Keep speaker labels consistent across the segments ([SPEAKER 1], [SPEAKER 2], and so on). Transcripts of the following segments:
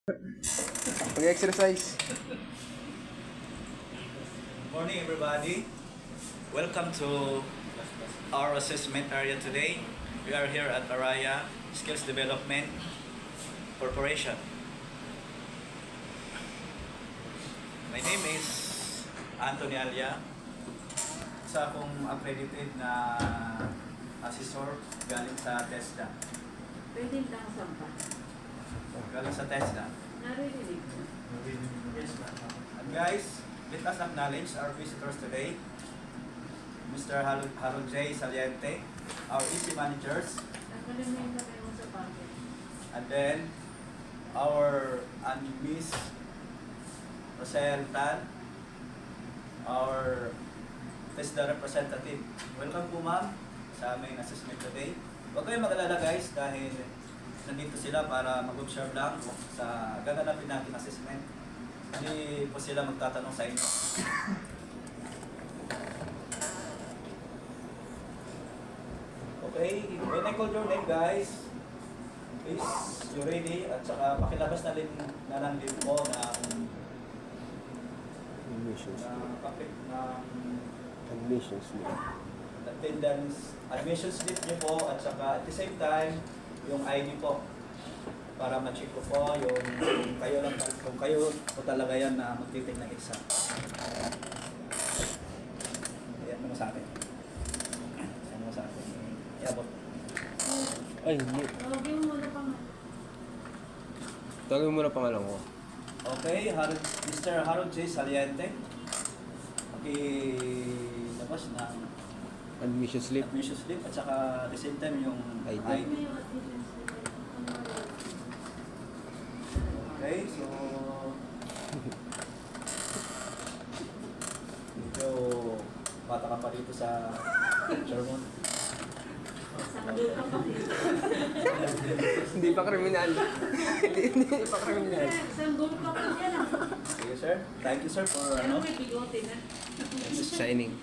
[SPEAKER 1] Pag-exercise.
[SPEAKER 2] Morning everybody. Welcome to our assessment area today. We are here at Araya Skills Development Corporation. My name is Anthony Alia. Isa akong accredited na assessor galing sa TESDA.
[SPEAKER 3] Pwede lang sampa.
[SPEAKER 2] Galing sa TESDA.
[SPEAKER 3] Naririnig ko.
[SPEAKER 2] Yes, ma'am. And guys, let us acknowledge our visitors today. Mr. Harold J. Saliente, our EC managers,
[SPEAKER 3] Nakalimutan ka kayo sa bakit.
[SPEAKER 2] and then our Miss Rosel Tan, our TESDA representative. Welcome po ma'am sa aming assessment today. Huwag kayong mag-alala guys dahil nandito sila para mag-observe lang sa gaganapin natin assessment. Hindi po sila magtatanong sa inyo. Okay, when I call your name guys, please, you ready? At saka pakilabas na lang din po ng
[SPEAKER 1] Admissions.
[SPEAKER 2] admission slip niyo po at saka at the same time yung ID po para ma-check ko po yung kung kayo po talaga yan na magtitig ng exam. Ayan mo sa akin. Ayan mo sa akin. Iabot.
[SPEAKER 1] Ay, hindi.
[SPEAKER 3] Tawagin mo muna pa nga.
[SPEAKER 1] Tawagin mo muna pangalan ko.
[SPEAKER 2] Okay, Mr. Harold J. Saliente. Labas ng
[SPEAKER 1] Admission slip.
[SPEAKER 2] admission slip at saka at the same time yung
[SPEAKER 1] ID.
[SPEAKER 3] Ano yung admission slip?
[SPEAKER 2] Okay, so medyo bata ka pa dito sa Sherman.
[SPEAKER 3] Sanggol ka pa dito.
[SPEAKER 1] Hindi pa kriminal. Hindi pa kriminal.
[SPEAKER 3] Sanggol ka pa dyan ah.
[SPEAKER 2] Sige sir, thank you sir for
[SPEAKER 3] Pero may bigote na.
[SPEAKER 1] Signing.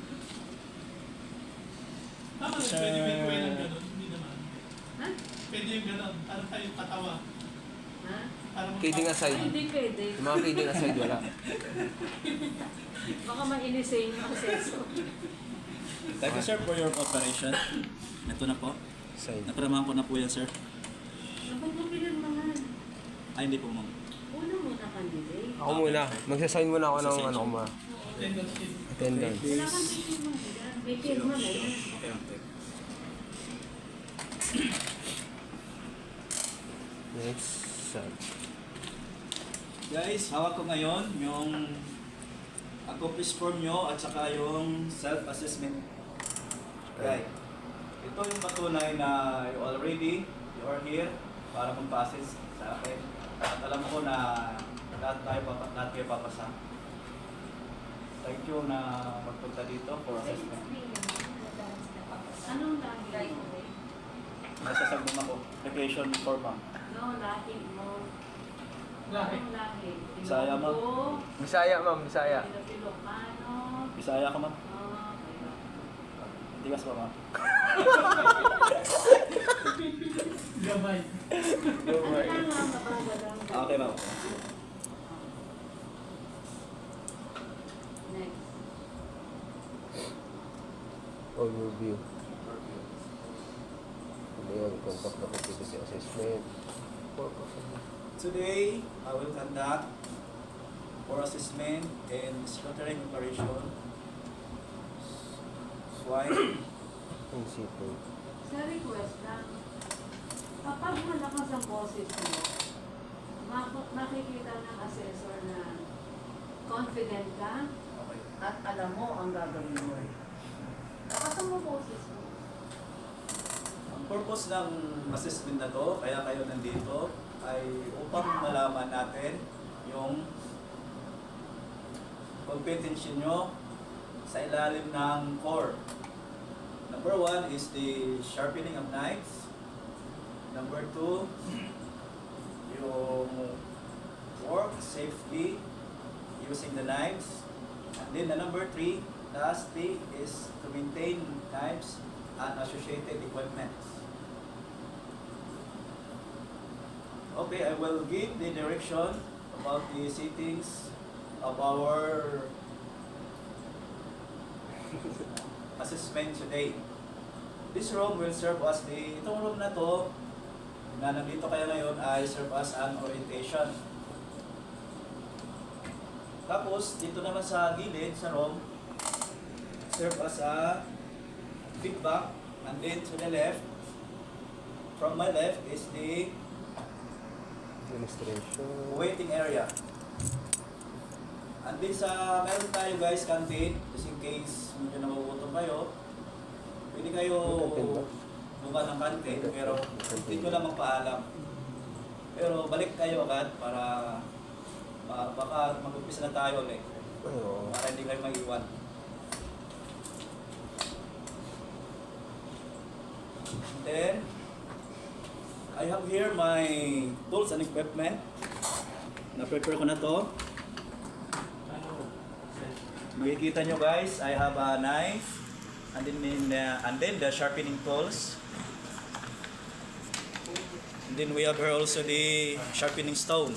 [SPEAKER 4] Tama,
[SPEAKER 2] Sir.
[SPEAKER 4] pwede may kuya ng gano'n, hindi naman.
[SPEAKER 3] Ha?
[SPEAKER 4] Pwede yung gano'n, parang kayo patawa.
[SPEAKER 3] Ha?
[SPEAKER 4] Parang
[SPEAKER 1] Kidding aside.
[SPEAKER 3] Hindi pwede.
[SPEAKER 1] Yung mga kidding aside, wala.
[SPEAKER 3] Baka mainisay yung aseso.
[SPEAKER 2] Thank you sir for your cooperation. Ito na po.
[SPEAKER 1] Sign.
[SPEAKER 2] Napiramahan ko na po yan sir.
[SPEAKER 3] Napagpapilan mga.
[SPEAKER 2] Ay hindi po ma'am.
[SPEAKER 3] Una muna candidate.
[SPEAKER 1] Ako muna. Magsasign muna ako ng ano ko muna.
[SPEAKER 4] attendance sheet.
[SPEAKER 1] Attendance.
[SPEAKER 3] Wala kang picture mo. May pirma na yan.
[SPEAKER 2] Okay okay.
[SPEAKER 1] Next. Sign.
[SPEAKER 2] Guys, hawak ko ngayon yung accomplish form nyo at saka yung self-assessment guide. Ito yung patunay na you are here para mag-assess sa akin. At alam ko na lahat kayo papasa. Thank you na magpunta dito for assessment.
[SPEAKER 3] Anong lahi mo?
[SPEAKER 2] Nasa sagbong ako, application form ma'am.
[SPEAKER 3] No, lahi mo.
[SPEAKER 4] Lahi.
[SPEAKER 3] Anong lahi?
[SPEAKER 2] Bisaya, ma'am.
[SPEAKER 3] Ilonggo,
[SPEAKER 1] Bisaya, ma'am. Bisaya.
[SPEAKER 3] Ilocano.
[SPEAKER 2] Bisaya ka ma'am?
[SPEAKER 3] Okay.
[SPEAKER 2] Tigas pa ma'am?
[SPEAKER 4] Gabay.
[SPEAKER 3] Ano lang ang mabagal lang.
[SPEAKER 2] Okay ma'am.
[SPEAKER 3] Next.
[SPEAKER 1] Overview. Ano yun? Contact na competency assessment.
[SPEAKER 2] Today, I will conduct for assessment and structuring operation. Swipe.
[SPEAKER 1] Principle.
[SPEAKER 3] Sa request lang, kapag malakas ang boses mo, makikita ng assessor na confident ka
[SPEAKER 2] Okay.
[SPEAKER 3] at alam mo ang gagawin mo. Lakas ang boses mo.
[SPEAKER 2] Ang purpose ng assessment na to, kaya kayo nandito, ay upang malaman natin yung competency nyo sa ilalim ng core. Number 1 is the sharpening of knives. Number 2, yung work safely using the knives. And then the number 3, lastly, is to maintain knives and associated equipment. Okay, I will give the direction about the settings of our assessment today. This room will serve as itong room na to, na nandito kayo ngayon ay serve as an orientation. Tapos, dito naman sa gilid, sa room, serve as a feedback. And then to the left, from my left is the
[SPEAKER 1] Demonstration.
[SPEAKER 2] waiting area. And then sa, meron tayo guys, canteen, just in case medyo nagugutom kayo. Pwede kayo baba ng canteen, pero hindi ko lang magpaalam. Pero balik kayo agad para baka mag-umpisa na tayo ulit.
[SPEAKER 1] Oo.
[SPEAKER 2] Para hindi kayo maiwan. Then, I have here my tools and equipment. Na-prepare ko na to. Makikita nyo guys, I have a knife and then the sharpening tools. And then we have here also the sharpening stone.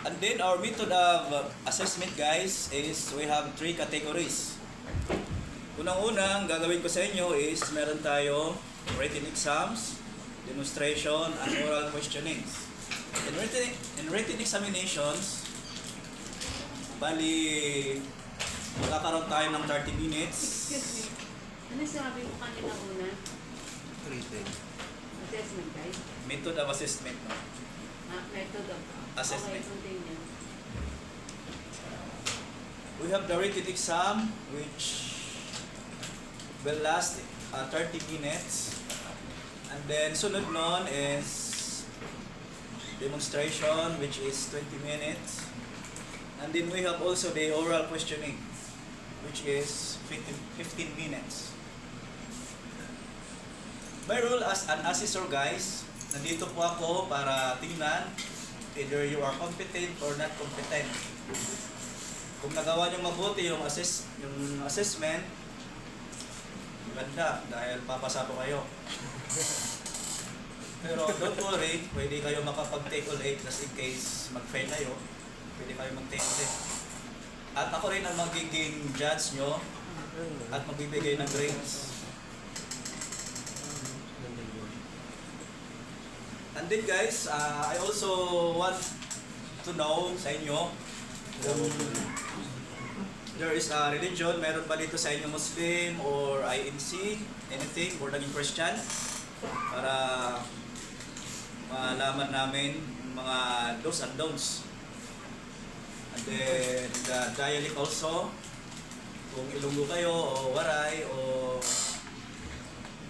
[SPEAKER 2] And then our method of assessment guys is we have 3 categories. Unang-unang gagawin ko sa inyo is meron tayo written exams, demonstration, and oral questionings. In written examinations, bali magkakaroon tayo ng 30 minutes.
[SPEAKER 3] Excuse me. Ano sinabi mo kanina una?
[SPEAKER 1] Reading.
[SPEAKER 3] Assessment, guys?
[SPEAKER 2] Method of assessment. No?
[SPEAKER 3] Method of
[SPEAKER 2] Assessment.
[SPEAKER 3] Okay, continue.
[SPEAKER 2] We have the written exam which will last 30 minutes. And then sunod nun is demonstration which is 20 minutes. And then we have also the oral questioning which is 15 minutes. My role as an assessor guys, nandito po ako para tingnan either you are competent or not competent. Kung nagawa niyo mabuti yung assessment, ganda dahil papasa po kayo. Pero don't worry, pwede kayo makapag-take ulit just in case mag-fail kayo. Pwede kayo mag-take ulit. At ako rin ang magiging judge nyo at magbibigay ng grades. And then guys, I also want to know sa inyo kung there is a religion, meron ba dito sa inyo Muslim or INC, anything, or naging Christian, para malaman namin mga do's and don'ts. And then the dialect also, kung Ilonggo kayo o Waray o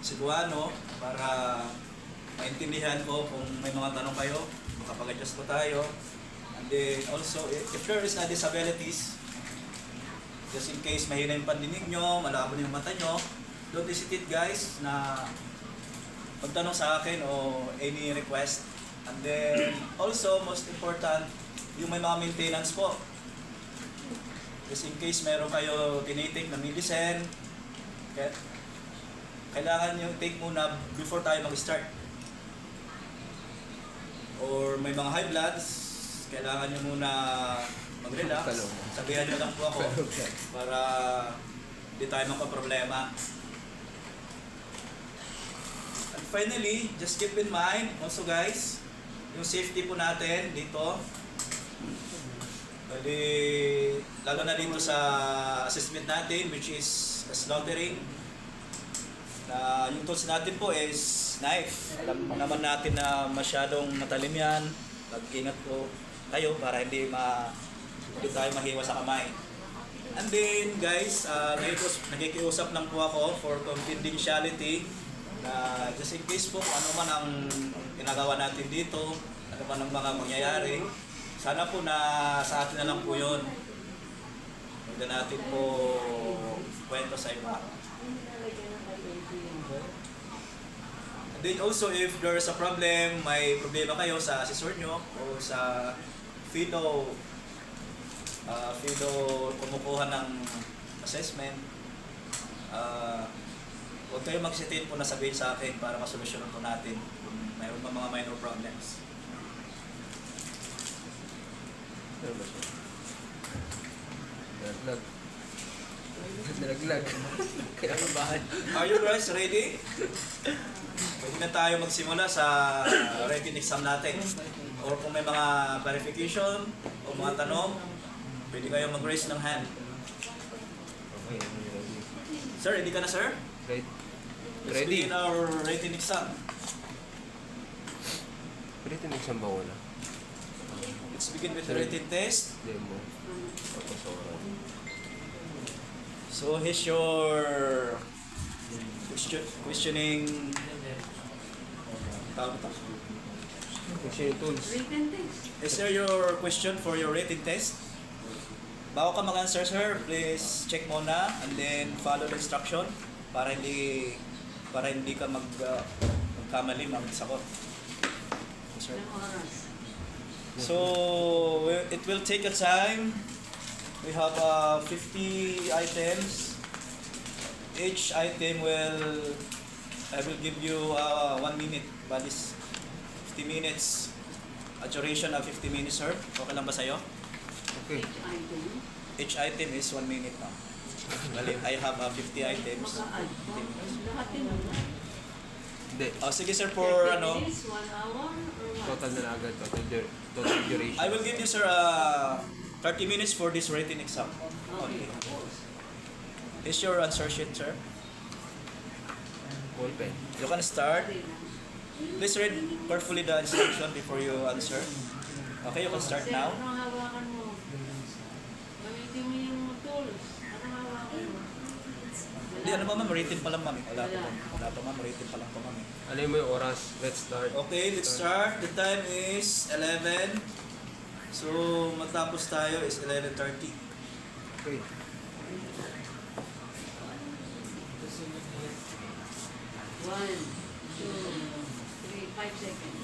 [SPEAKER 2] Cebuano, para maintindihan ko kung may mga tanong kayo, makapag-adjust po tayo. And then also, if there is a disabilities, just in case mahina yung pandinig nyo, malabo yung mata nyo, don't hesitate guys na magtanong sa akin o any request. And then also, most important, yung may mga maintenance po. Just in case meron kayo tinitik na medicine, kailangan nyo take muna before tayo mag-start. Or may mga high bloods, kailangan nyo muna mag-relax. Sabihan nyo lang po ako para di tayo makaproblema. And finally, just keep in mind also guys, yung safety po natin dito. Bali, lalo na dito sa assessment natin which is slaughtering. Na yung tools natin po is knife. Alam naman natin na masyadong matalim yan. Mag-ingat po kayo para hindi tayo mahiwa sa kamay. And then guys, nakikiusap lang po ako for confidentiality na just in case po ano man ang ginagawa natin dito, ano man ang mga mangyayari, sana po na sa atin na lang po yun. Hindi natin po kwento sa iba. And then also if there is a problem, may problema kayo sa assessor nyo o sa FIDO kumukuha ng assessment. Huwag kayo mag-hesitate po na sabihin sa akin para masolusyonan po natin kung mayroon pa mga minor problems.
[SPEAKER 1] Ano ba siya? Nalaglag. Nalaglag. Kaya kabahan.
[SPEAKER 2] Are you guys ready? Pwede na tayo magsimula sa written exam natin. Or kung may mga clarification o mga tanong, pwede kayo mag-raise ng hand.
[SPEAKER 1] Okay, ready.
[SPEAKER 2] Sir, ready ka na sir?
[SPEAKER 1] Ready.
[SPEAKER 2] Let's begin our written exam.
[SPEAKER 1] Written exam ba wala?
[SPEAKER 2] Let's begin with the written test.
[SPEAKER 1] Demo. Tapos oral.
[SPEAKER 2] So here's your questioning. Tawag ito?
[SPEAKER 1] Question tools.
[SPEAKER 3] Written test.
[SPEAKER 2] Is there your question for your written test? Bago ka mag-answer sir, please check muna and then follow the instruction para hindi ka magkamali mag-sagot. Yes, sir.
[SPEAKER 3] Ng oras.
[SPEAKER 2] So it will take a time. We have 50 items. Each item I will give you 1 minute. But this 50 minutes. A duration of 50 minutes, sir. Okay lang ba sa'yo?
[SPEAKER 1] Okay.
[SPEAKER 3] Each item.
[SPEAKER 2] Each item is 1 minute now. Bali, I have 50 items.
[SPEAKER 3] Maka-add pa. Lahat din mo.
[SPEAKER 1] Hindi.
[SPEAKER 2] Oh, sige sir, for
[SPEAKER 3] 30
[SPEAKER 2] ano,
[SPEAKER 3] minutes, 1 hour, or what?
[SPEAKER 1] Total na agad. Total duration.
[SPEAKER 2] I will give you sir 30 minutes for this written exam.
[SPEAKER 3] Okay.
[SPEAKER 2] Is your answer sheet, sir?
[SPEAKER 1] Ball pen.
[SPEAKER 2] You can start.
[SPEAKER 3] Sorry lang.
[SPEAKER 2] Please read carefully the instruction before you answer. Okay, you can start
[SPEAKER 3] Sir,
[SPEAKER 2] now.
[SPEAKER 3] anong hawakan mo? Gamitin mo yung tools. Anong hawakan mo?
[SPEAKER 2] Hindi, ano ba ma'am? Written pa lang ma'am. Wala pa ma'am. Wala pa ma'am. Written pa lang pa ma'am.
[SPEAKER 1] Ano mo yung oras? Let's start.
[SPEAKER 2] Okay, let's start. The time is 11. So, matapos tayo is 11:30.
[SPEAKER 1] Okay.
[SPEAKER 3] One, two, three, 5 seconds.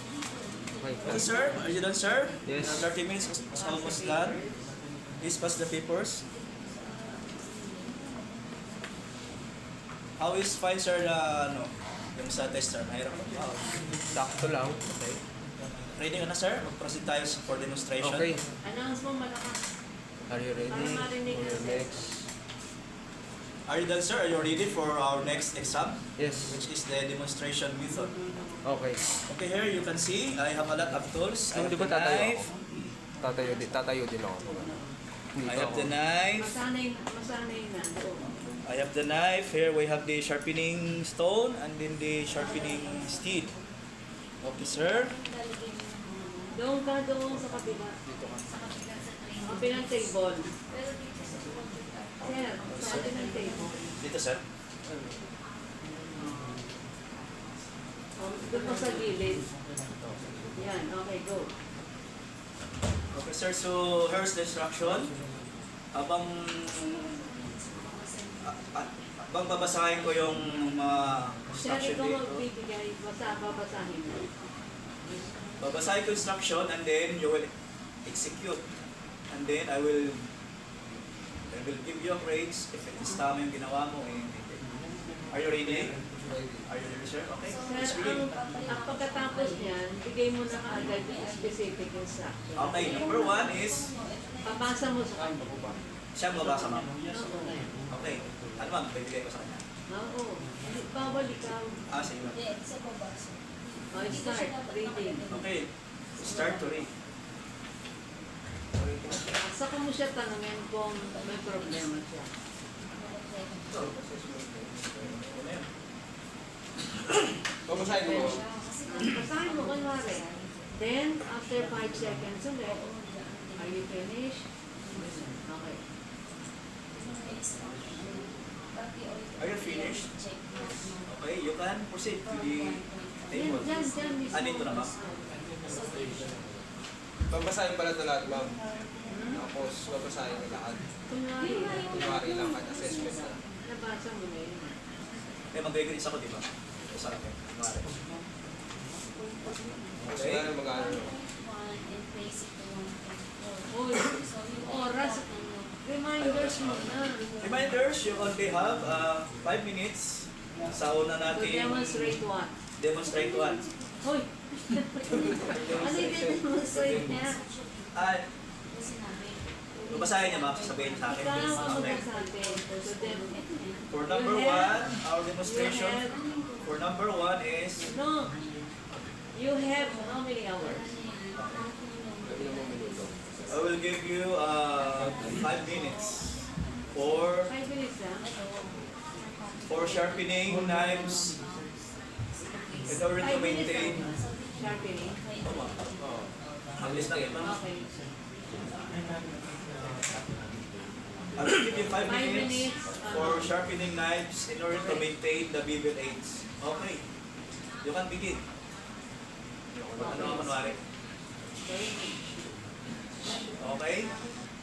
[SPEAKER 1] Okay.
[SPEAKER 2] Okay, sir? Are you done, sir?
[SPEAKER 1] Yes.
[SPEAKER 2] 30 minutes is almost done. Please pass the papers. How is fine, sir, na ano, yung sa tester? Mahirap ba?
[SPEAKER 1] Sakto lang. Okay.
[SPEAKER 2] Ready ka na, sir? Mag-proceed tayo for demonstration.
[SPEAKER 1] Okay.
[SPEAKER 3] Announce mo malakas.
[SPEAKER 1] Are you ready?
[SPEAKER 3] Para marinig
[SPEAKER 1] For your
[SPEAKER 3] natin.
[SPEAKER 1] next.
[SPEAKER 2] Are you done, sir? Are you ready for our next exam?
[SPEAKER 1] Yes.
[SPEAKER 2] Which is the demonstration method.
[SPEAKER 1] Okay.
[SPEAKER 2] Okay, here you can see, I have a lot of tools. I
[SPEAKER 1] Nung
[SPEAKER 2] have
[SPEAKER 1] di ba
[SPEAKER 2] the
[SPEAKER 1] tatayo
[SPEAKER 2] knife.
[SPEAKER 1] ako? Tatayo din ako. Dito
[SPEAKER 2] I have
[SPEAKER 1] ako.
[SPEAKER 2] the knife.
[SPEAKER 3] Masanay na.
[SPEAKER 2] I have the knife. Here we have the sharpening stone and then the sharpening steel. Okay, sir.
[SPEAKER 3] Doon ka doon sa kabila. Kabilang table. Sir, sa kabilang table.
[SPEAKER 2] Dito, sir.
[SPEAKER 3] Doon ka sa gilid. Yan, okay, go.
[SPEAKER 2] Okay, sir. So, here's the instruction. Habang babasahin ko yung mga
[SPEAKER 3] Sir,
[SPEAKER 2] instruction
[SPEAKER 3] ikaw
[SPEAKER 2] dito.
[SPEAKER 3] magbibigay. Babasahin mo.
[SPEAKER 2] Babasahin ko instruction and then you will execute. And then I will give you a grades if it is tama yung ginawa mo. Are you ready? Are you ready, sir? Okay. Let's
[SPEAKER 3] Sir,
[SPEAKER 2] begin.
[SPEAKER 3] ang pagkatapos niyan, bigay mo na kaagad yung specific instruction.
[SPEAKER 2] Okay, number 1 is
[SPEAKER 3] Papasa mo sa kanya.
[SPEAKER 2] siya mabasa, ma'am.
[SPEAKER 3] Oo.
[SPEAKER 2] Okay. Ano ma'am? Bibigay ko sa kanya.
[SPEAKER 3] Oo. Bawal ikaw.
[SPEAKER 2] Sige ma'am.
[SPEAKER 3] Oh, start. Reading.
[SPEAKER 2] Okay. Start to read.
[SPEAKER 3] Saka mo siya tanungin kung may problema siya.
[SPEAKER 1] Babasahin mo.
[SPEAKER 3] Basahin mo kunwari. Then, after 5 seconds ulit, are you finished? Okay.
[SPEAKER 2] Are you finished? Okay, you can proceed to the
[SPEAKER 3] Yan,
[SPEAKER 2] table.
[SPEAKER 3] dyan mismo.
[SPEAKER 2] Andito na, ma'am.
[SPEAKER 1] Babasahin pala ito lahat, ma'am. Tapos, babasahin ko lahat.
[SPEAKER 3] Kunwari,
[SPEAKER 1] Kunwari lang at assessment na.
[SPEAKER 3] nabasa mo na yun.
[SPEAKER 2] May mag-grades ako, di ba? Sa akin. Kunwari.
[SPEAKER 1] Gusto na mag-ano.
[SPEAKER 3] Oh, oras. Reminders mo na.
[SPEAKER 2] Reminders, you only have 5 minutes sa una
[SPEAKER 3] To
[SPEAKER 2] natin
[SPEAKER 3] demonstrate what?
[SPEAKER 2] demonstrate one.
[SPEAKER 3] Hoy! Ano yung demonstrate niya?
[SPEAKER 2] Ay, babasahin niya ma'am, sasabihin sa akin.
[SPEAKER 3] Ikaw ang
[SPEAKER 2] Okay.
[SPEAKER 3] magsasabi. To them.
[SPEAKER 2] For number
[SPEAKER 3] You have-
[SPEAKER 2] 1, our demonstration
[SPEAKER 3] You have,
[SPEAKER 2] for number 1 is
[SPEAKER 3] no. You have how many hours?
[SPEAKER 1] Gabi naman minuto.
[SPEAKER 2] I will give you 5 minutes for
[SPEAKER 3] 5 minutes
[SPEAKER 2] sharpening knives in order to
[SPEAKER 3] 5 minutes
[SPEAKER 2] maintain.
[SPEAKER 3] Sharpening.
[SPEAKER 1] Oo.
[SPEAKER 2] Ang list lang yun, ma'am.
[SPEAKER 3] Okay.
[SPEAKER 2] I will give you 5
[SPEAKER 3] 5
[SPEAKER 2] minutes
[SPEAKER 3] minutes,
[SPEAKER 2] for sharpening knives in order to maintain the bevel aids. Okay. You can begin. Ano ang manwari? Okay?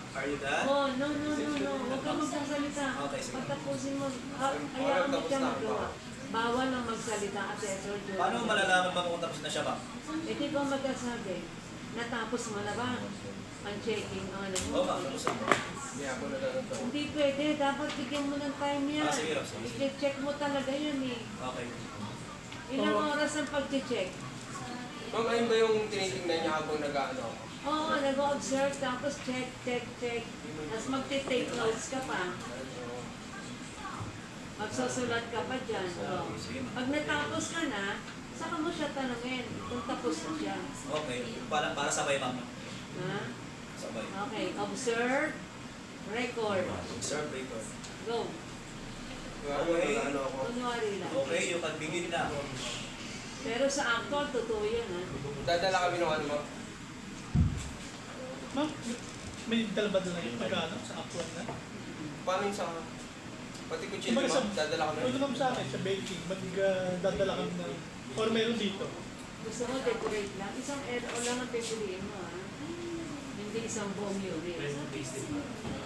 [SPEAKER 2] Are you done?
[SPEAKER 3] Oh, no. Huwag ka magsasalita.
[SPEAKER 2] Okay, sige.
[SPEAKER 3] Pagtapusin mo, hayaan mo siya magawa. Bawal ang magsalita at Sir Jordan.
[SPEAKER 2] Paano malalaman ba kung tapos na siya, ma'am?
[SPEAKER 3] Eh, di ba magkasabi? Natapos mo na ba? Ang checking, ang ano mo?
[SPEAKER 2] Oo, ma'am. Tapos na.
[SPEAKER 1] Hindi ako nalalato.
[SPEAKER 3] Hindi pwede. Dapat bigyan mo ng time yan.
[SPEAKER 2] Sige, sige.
[SPEAKER 3] I-check mo talaga yan eh.
[SPEAKER 2] Okay.
[SPEAKER 3] Ilang oras ang pag-check?
[SPEAKER 1] Ma'am, ayun ba yung tinitingnan niya habang nag-ano ako?
[SPEAKER 3] Oo, nag-observe, tapos check. Tapos magte-take notes ka pa. Magsusulat ka pa dyan. Oh. Pag natapos ka na, saka mo siya tanungin kung tapos na siya.
[SPEAKER 2] Okay. Para sabay, ma'am.
[SPEAKER 3] Ha?
[SPEAKER 2] Sabay.
[SPEAKER 3] Okay, observe, record,
[SPEAKER 2] Observe record.
[SPEAKER 3] go.
[SPEAKER 2] Okay.
[SPEAKER 1] Ano ako?
[SPEAKER 3] Kunwari lang.
[SPEAKER 2] Okay, you can begin na.
[SPEAKER 3] Pero sa actual, totoo yan ha.
[SPEAKER 1] Dadala kami ng ano, ma'am?
[SPEAKER 4] Ma'am, may dala ba doon yung pag-ano sa actual na?
[SPEAKER 1] Paano yung sa... Pati kuchilyo,
[SPEAKER 4] Kumbaga
[SPEAKER 1] ma'am? Dadala kami.
[SPEAKER 4] Pwede naman sa akin, sa baking, magdadala kami na, or meron dito.
[SPEAKER 3] Gusto mo decorate lang. Isang LO lang ang pipiliin mo ha. Hindi isang buong unit.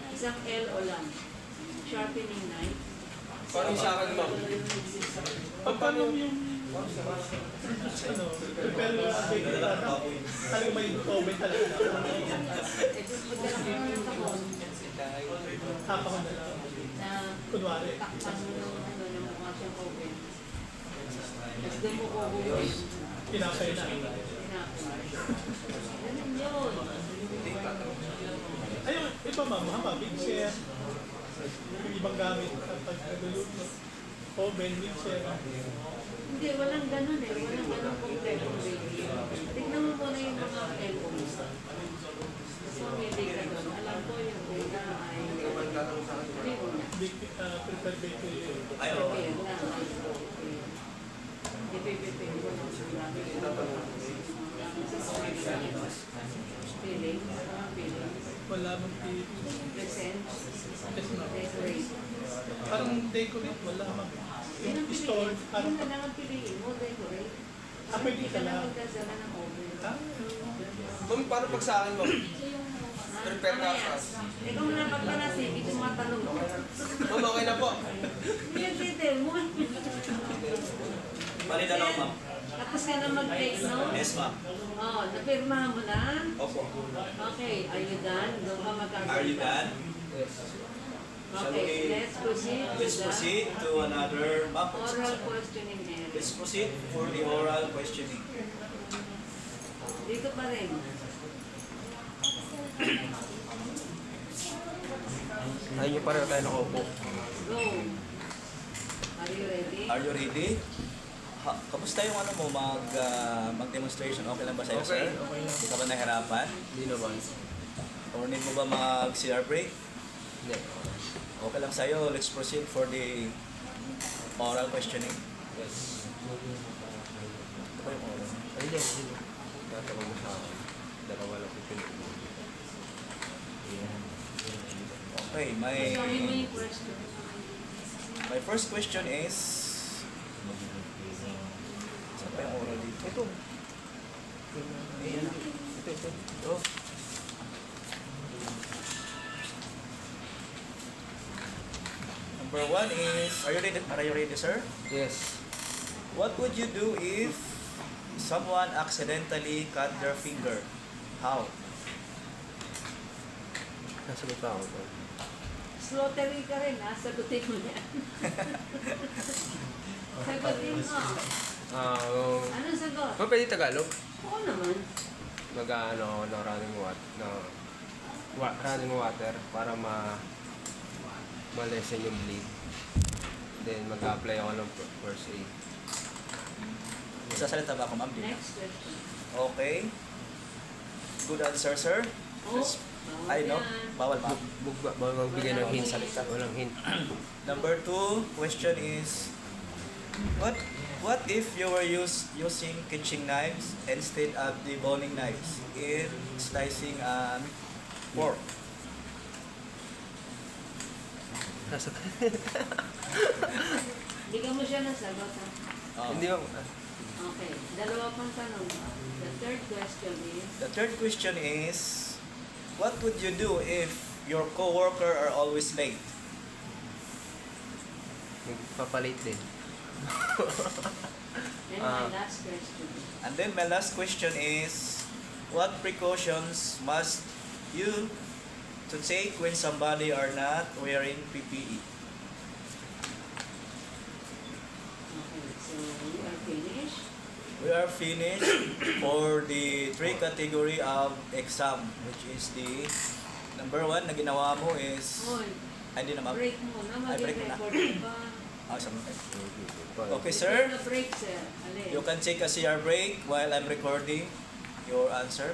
[SPEAKER 3] Isang LO lang. Sharpening knife.
[SPEAKER 1] Paano yung sa akin, ma'am?
[SPEAKER 4] Paano yung, ano, prepare mo ang baking na, talagang may oven talaga.
[SPEAKER 3] Eh, just magdala ka ng tapon
[SPEAKER 4] Tapos na lang.
[SPEAKER 3] na
[SPEAKER 4] Kunwari.
[SPEAKER 3] takpan mo ng ano na mukha siyang oven. Tapos doon mo kukuhin.
[SPEAKER 4] Pinapay na.
[SPEAKER 3] Ganun yun.
[SPEAKER 4] Ayun, iba ma'am, mixer. Yung ibang gamit kapag nagluluto. Oven, mixer.
[SPEAKER 3] Hindi, walang ganun eh. Walang ganun kompleto baking. Tignan mo muna yung mga LOs. So, hindi ka doon. Alam ko yung una ay...
[SPEAKER 1] Hindi naman tatanong sa akin.
[SPEAKER 3] Ano yung una?
[SPEAKER 4] Prepare baking.
[SPEAKER 2] Ay, oo.
[SPEAKER 3] Prepare na. Ipiprepare mo ng sinabi. Feeling. Ano feeling?
[SPEAKER 4] Wala mong
[SPEAKER 3] Present.
[SPEAKER 4] Yes, ma'am.
[SPEAKER 3] Decorate.
[SPEAKER 4] Parang decorate, wala ma'am.
[SPEAKER 3] Yun ang
[SPEAKER 4] Yung store,
[SPEAKER 3] piliin.
[SPEAKER 4] parang
[SPEAKER 3] Yun na lang ang piliin mo, decorate.
[SPEAKER 4] Ah, pwede
[SPEAKER 3] Hindi
[SPEAKER 4] ka
[SPEAKER 3] ka na
[SPEAKER 4] lang.
[SPEAKER 3] magdadala ng oven.
[SPEAKER 1] Ma'am, paano pag sa akin, ma'am? Prepare ka
[SPEAKER 3] Mamaya.
[SPEAKER 1] fast.
[SPEAKER 3] Ikaw na pagpanasig, ito matanong mo.
[SPEAKER 1] Ma'am, okay na po.
[SPEAKER 3] Yan, titil mo.
[SPEAKER 2] Bali na lang, ma'am.
[SPEAKER 3] Tapos ka na mag-take notes.
[SPEAKER 2] Yes, ma'am.
[SPEAKER 3] Oh, napirmahan mo na.
[SPEAKER 2] Opo.
[SPEAKER 3] Okay, are you done? Doon ka magkakaroon.
[SPEAKER 2] Are you done?
[SPEAKER 1] Yes.
[SPEAKER 3] Okay, let's proceed with
[SPEAKER 2] Let's
[SPEAKER 3] the
[SPEAKER 2] proceed to another map.
[SPEAKER 3] oral questioning area.
[SPEAKER 2] Let's proceed for the oral questioning.
[SPEAKER 3] Dito pa rin.
[SPEAKER 1] Ayun niyo pareho tayo nakaupo.
[SPEAKER 3] Go. Are you ready?
[SPEAKER 2] Are you ready? Kamusta yung ano mo mag-demonstration? Okay lang ba sa'yo,
[SPEAKER 1] Okay,
[SPEAKER 2] sir?
[SPEAKER 1] okay lang.
[SPEAKER 2] Hindi ka ba nahirapan?
[SPEAKER 1] Hindi naman.
[SPEAKER 2] Or need mo ba mag-CR break?
[SPEAKER 1] Hindi.
[SPEAKER 2] Okay lang sa'yo. Let's proceed for the oral questioning.
[SPEAKER 1] Yes.
[SPEAKER 2] Ito ba yung oral?
[SPEAKER 1] Ay, hindi. Tatanong mo sa akin. Dalawa lang yung pinag
[SPEAKER 2] Okay,
[SPEAKER 3] Sabi mo yung question.
[SPEAKER 2] my first question is... Saan pa yung oral dito? Ito. Ayan. Ito. Number 1 is... Are you ready, sir?
[SPEAKER 1] Yes.
[SPEAKER 2] What would you do if someone accidentally cut their finger? How?
[SPEAKER 1] Nasagot pa ako.
[SPEAKER 3] Lottery ka rin, ha? Sagutin mo yan. Sagutin mo. Anong sagot?
[SPEAKER 1] Pwede Tagalog?
[SPEAKER 3] Oo naman.
[SPEAKER 1] Mag-ano ako ng running water para ma-lessen yung bleed. Then mag-apply ako ng first aid.
[SPEAKER 2] Sasalita ba ako, ma'am?
[SPEAKER 3] Next question.
[SPEAKER 2] Okay. Good answer, sir.
[SPEAKER 3] Oh,
[SPEAKER 2] Ay, no?
[SPEAKER 3] yan.
[SPEAKER 2] Bawal, ma'am.
[SPEAKER 1] Bawal magbigay ng hint.
[SPEAKER 3] Salita.
[SPEAKER 1] Walang hint.
[SPEAKER 2] Number 2, question is, what if you were using kitchen knives instead of deboning knives in slicing pork?
[SPEAKER 3] Bigyan mo siya ng sagot, ha?
[SPEAKER 1] Hindi ba?
[SPEAKER 3] Okay. Dalawa pang tanong. The third question is,
[SPEAKER 2] The third question is, what would you do if your coworker are always late?
[SPEAKER 1] Magpapalit din.
[SPEAKER 3] and my last question.
[SPEAKER 2] And then my last question is, what precautions must you to take when somebody are not wearing PPE?
[SPEAKER 3] Okay, so we are finished.
[SPEAKER 2] We are finished for the 3 category of exam, which is the number 1 na ginawa mo is,
[SPEAKER 3] Hoy,
[SPEAKER 2] ay, hindi na ma'am.
[SPEAKER 3] break muna.
[SPEAKER 2] Ay, break muna.
[SPEAKER 3] Mag-record ba?
[SPEAKER 2] Okay, sir.
[SPEAKER 3] Take a break, sir. Alin?
[SPEAKER 2] You can take a CR break while I'm recording your answer.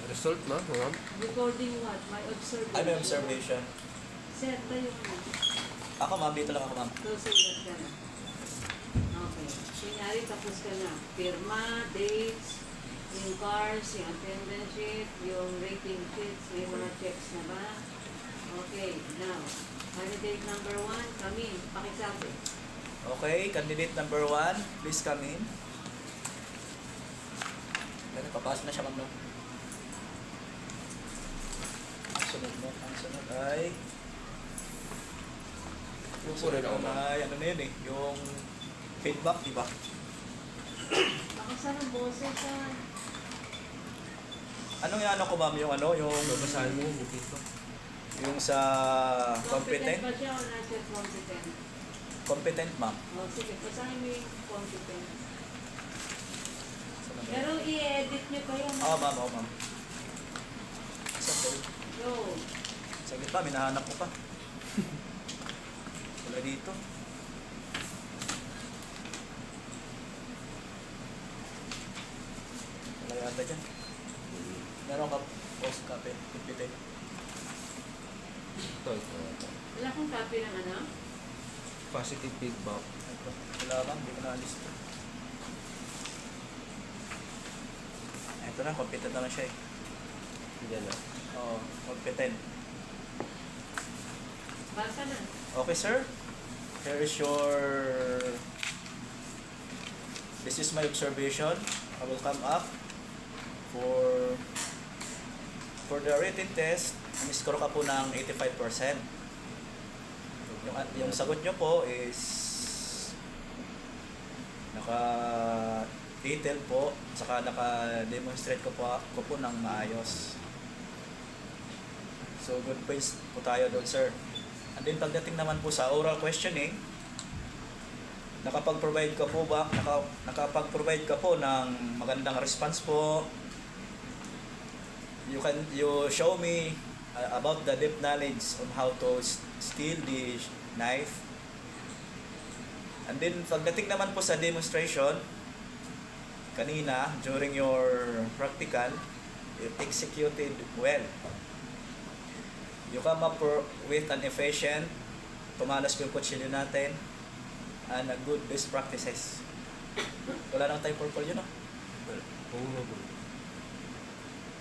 [SPEAKER 1] Result, no? Ma'am?
[SPEAKER 3] Recording what? My observation.
[SPEAKER 2] Ano yung observation?
[SPEAKER 3] Sir, tayo mo.
[SPEAKER 2] Ako ma'am, dito lang ako ma'am.
[SPEAKER 3] Susulat ka na. Okay. Kunyari, tapos ka na. Pirma, dates, yung cars, yung attendance sheet, yung rating sheets, may mga checks na ba? Okay, now, candidate number 1, come in. Pakisabi.
[SPEAKER 2] Okay, candidate number 1, please come in. Ganun, papasok na siya ma'am, no? Ang sunod ay... Yung sunod
[SPEAKER 1] Ako, ma'am.
[SPEAKER 2] ay, ano na yun eh, yung feedback, di ba?
[SPEAKER 3] Bakasan ang boses sa...
[SPEAKER 2] Anong yung ano ko ma'am, yung ano, yung...
[SPEAKER 1] Babasahin mo yung dito.
[SPEAKER 2] Yung sa competent?
[SPEAKER 3] ba siya o nasa competent?
[SPEAKER 2] Competent ma'am.
[SPEAKER 3] O, sige, basahin mo yung competent.
[SPEAKER 2] Saan na ba yun?
[SPEAKER 3] Pero i-edit niyo pa yun.
[SPEAKER 2] Oo ma'am, oo ma'am. Saan ba yun?
[SPEAKER 3] Go.
[SPEAKER 2] Saglit pa, minahanap ko pa. Wala dito. Wala yata dyan. Meron ka post copy, competent.
[SPEAKER 1] Ito.
[SPEAKER 3] Wala kong copy ng ano?
[SPEAKER 1] Positive feedback.
[SPEAKER 2] Ito. Wala lang, hindi ko na-alis ito. Ito na, competent na lang siya eh.
[SPEAKER 1] Diyan na.
[SPEAKER 2] Oo, competent.
[SPEAKER 3] Basa na.
[SPEAKER 2] Okay, sir. Here is your... This is my observation. I will come up for the written test. Ang score ka po ng 85%. Yung sagot nyo po is naka-detail po, saka naka-demonstrate ko po ng maayos. So, good points po tayo doon, sir. And then, pagdating naman po sa oral questioning, nakapag-provide ka po ng magandang response po. You show me about the deep knowledge on how to steal the knife. And then, pagdating naman po sa demonstration, kanina, during your practical, you executed well. You come up with an efficient, tumalas ko yung kutsilyo natin, and a good best practices. Wala nang time for call yun, no?
[SPEAKER 1] Uno po.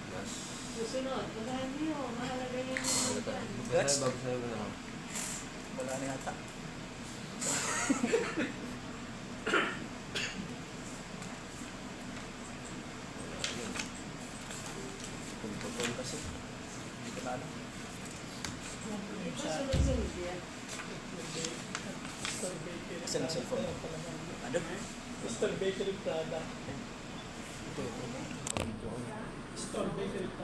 [SPEAKER 1] Mas...
[SPEAKER 3] Susunod. Basahin niyo. Mahalaga yan yung mga dyan.
[SPEAKER 1] Babasahin mo na ako.
[SPEAKER 2] Wala na yata. Pagpapol kasi. Hindi ko na alam.
[SPEAKER 3] Ito sunod-sunod yan.
[SPEAKER 4] Mr. Bakery.
[SPEAKER 2] Kasi ng cellphone. Ano?
[SPEAKER 4] Mr. Bakery Prada.
[SPEAKER 1] Ito.
[SPEAKER 4] Mr. Bakery Prada.